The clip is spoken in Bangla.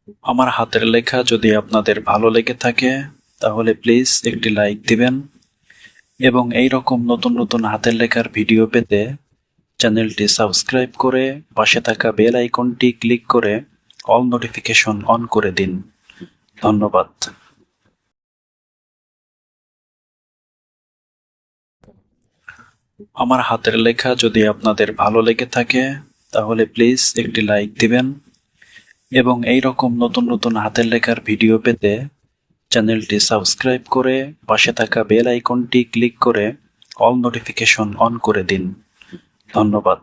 আমার হাতের লেখা যদি আপনাদের ভালো লেগে থাকে তাহলে প্লিজ একটি লাইক দিবেন এবং এই রকম নতুন নতুন হাতের লেখার ভিডিও পেতে চ্যানেলটি সাবস্ক্রাইব করে পাশে থাকা বেল আইকনটি ক্লিক করে অল নোটিফিকেশন অন করে দিন। ধন্যবাদ। আমার হাতের লেখা যদি আপনাদের ভালো লেগে থাকে তাহলে প্লিজ একটি লাইক দিবেন এবং এই রকম নতুন নতুন হাতের লেখার ভিডিও পেতে চ্যানেলটি সাবস্ক্রাইব করে পাশে থাকা বেল আইকনটি ক্লিক করে অল নোটিফিকেশন অন করে দিন। ধন্যবাদ।